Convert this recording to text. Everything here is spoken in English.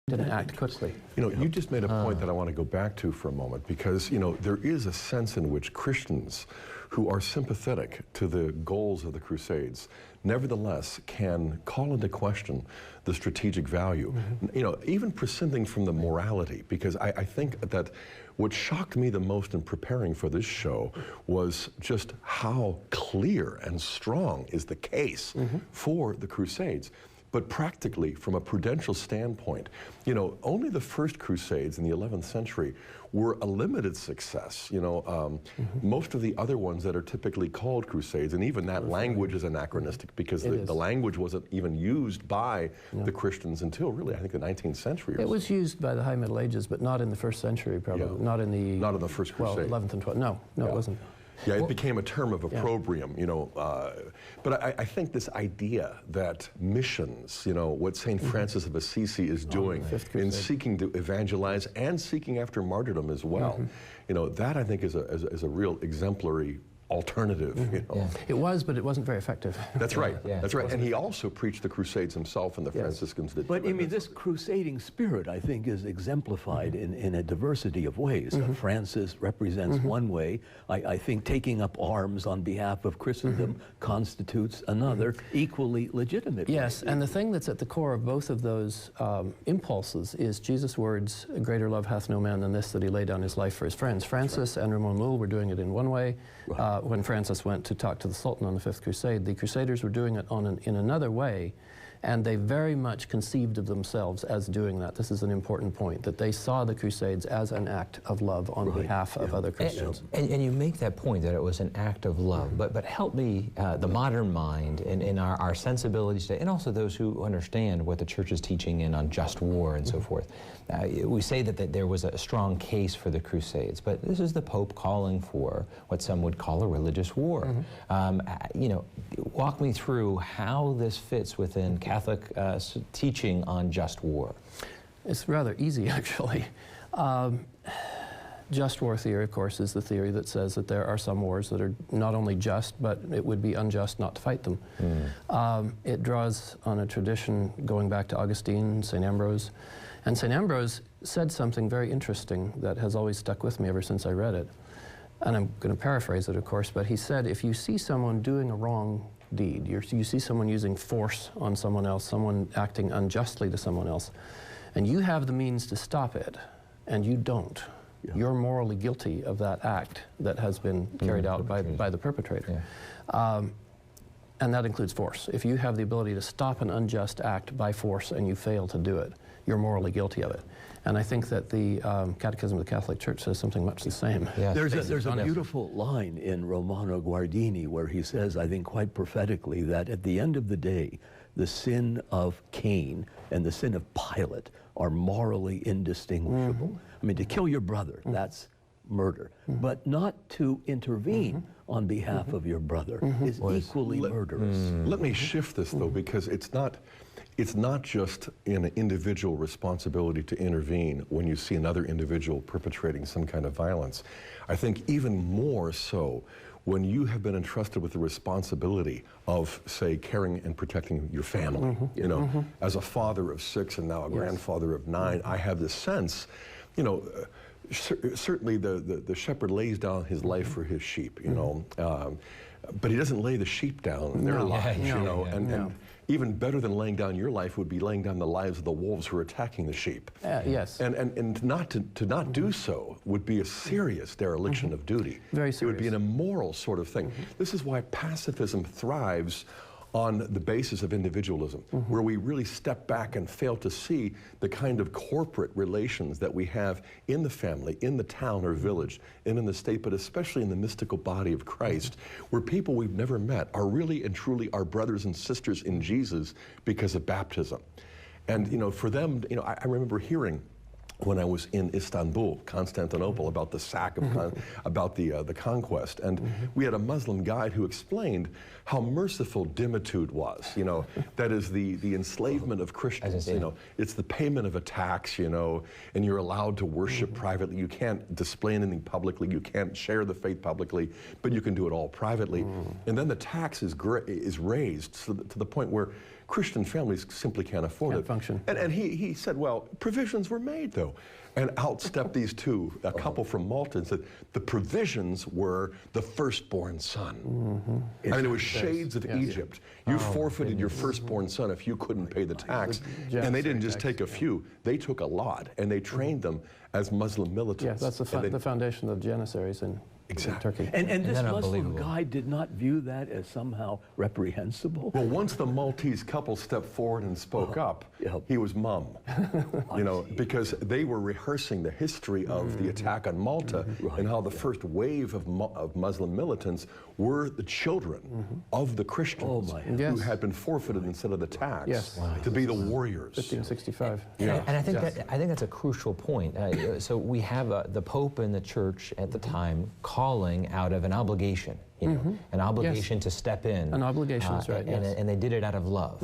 didn't act quickly. You know, you just made a point that I want to go back to for a moment, because, you know, there is a sense in which Christians who are sympathetic to the goals of the Crusades nevertheless can call into question the strategic value, you know, even prescinding from the morality, because I think that what shocked me the most in preparing for this show was just how clear and strong is the case for the Crusades. But practically, from a prudential standpoint, you know, only the first Crusades in the 11th century were a limited success. You know, most of the other ones that are typically called Crusades, and even that language is anachronistic, because the language wasn't even used by the Christians until really, I think, the 19th century. It was used by the High Middle Ages, but not in the first century, probably. Not in the first Crusade. 11th and 12th. No, it wasn't. Yeah, it became a term of opprobrium, you know. But I think this idea that missions, you know, what St. Francis of Assisi is doing in seeking to evangelize and seeking after martyrdom as well, you know, that I think is a real exemplary alternative. You know. It was, but it wasn't very effective. That's right. That's right. And he also preached the Crusades himself, and the Franciscans did. But I mean, this crusading spirit, I think, is exemplified in a diversity of ways. Francis represents one way. I think taking up arms on behalf of Christendom constitutes another equally legitimate way. Yes, and the thing that's at the core of both of those impulses is Jesus' words, "Greater love hath no man than this, that he lay down his life for his friends." Francis and Ramon Llull were doing it in one way. When Francis went to talk to the Sultan on the Fifth Crusade, the Crusaders were doing it in another way, and they very much conceived of themselves as doing that. This is an important point, that they saw the Crusades as an act of love on behalf of other Christians. And you make that point, that it was an act of love, but help me, the modern mind, and our sensibilities today, and also those who understand what the Church is teaching in on just war and so forth. We say that there was a strong case for the Crusades, but this is the Pope calling for what some would call a religious war. You know, walk me through how this fits within Catholic teaching on just war. It's rather easy, actually. Just war theory, of course, is the theory that says that there are some wars that are not only just, but it would be unjust not to fight them. It draws on a tradition going back to Augustine, St. Ambrose. And St. Ambrose said something very interesting that has always stuck with me ever since I read it. And I'm going to paraphrase it, of course, but he said, if you see someone doing a wrong deed, you see someone using force on someone else, someone acting unjustly to someone else, and you have the means to stop it, and you don't, you're morally guilty of that act that has been carried out by the perpetrator. And that includes force. If you have the ability to stop an unjust act by force and you fail to do it, you're morally guilty of it. And I think that the Catechism of the Catholic Church says something much the same. There's a beautiful line in Romano Guardini where he says, I think quite prophetically, that at the end of the day, the sin of Cain and the sin of Pilate are morally indistinguishable. I mean, to kill your brother, that's murder. But not to intervene on behalf of your brother is equally murderous. Let me shift this, though, because it's not just an individual responsibility to intervene when you see another individual perpetrating some kind of violence. I think even more so when you have been entrusted with the responsibility of, say, caring and protecting your family. You know, as a father of 6 and now a grandfather of 9, I have this sense, you know, certainly the shepherd lays down his life for his sheep, you know, but he doesn't lay the sheep down in their lives, you know, and even better than laying down your life would be laying down the lives of the wolves who are attacking the sheep. And not to not do so would be a serious dereliction of duty. Very serious. It would be an immoral sort of thing. This is why pacifism thrives on the basis of individualism, where we really step back and fail to see the kind of corporate relations that we have in the family, in the town or village, and in the state, but especially in the mystical body of Christ, where people we've never met are really and truly our brothers and sisters in Jesus because of baptism. And, you know, for them, you know, I remember hearing when I was in Istanbul, Constantinople, about the sack of, about the conquest. And we had a Muslim guide who explained how merciful dimitude was, you know, that is the enslavement of Christians, you know, it's the payment of a tax, you know, and you're allowed to worship privately. You can't display anything publicly, you can't share the faith publicly, but you can do it all privately. And then the tax is raised to the point where Christian families simply can't afford Can't it. function. And he said, well, provisions were made, though. And out stepped these two, a couple from Malta, and said the provisions were the firstborn son. I mean, it was shades of Egypt. You forfeited your firstborn son if you couldn't pay the tax. And they didn't just take a few, they took a lot, and they trained them as Muslim militants. Yes, that's the foundation of the Janissaries in Turkey. And this that Muslim unbelievable? guy did not view that as somehow reprehensible? Well, once the Maltese couple stepped forward and spoke up, he was mum. You know, because they were rehearsing the history of the attack on Malta and how the first wave of Muslim militants were the children of the Christians who had been forfeited instead of the tax to be the warriors. 1565. And I think that's a crucial point. So we have the Pope and the Church at the time calling out of an obligation, you know, an obligation to step in. An obligation is right, and, yes. and they did it out of love.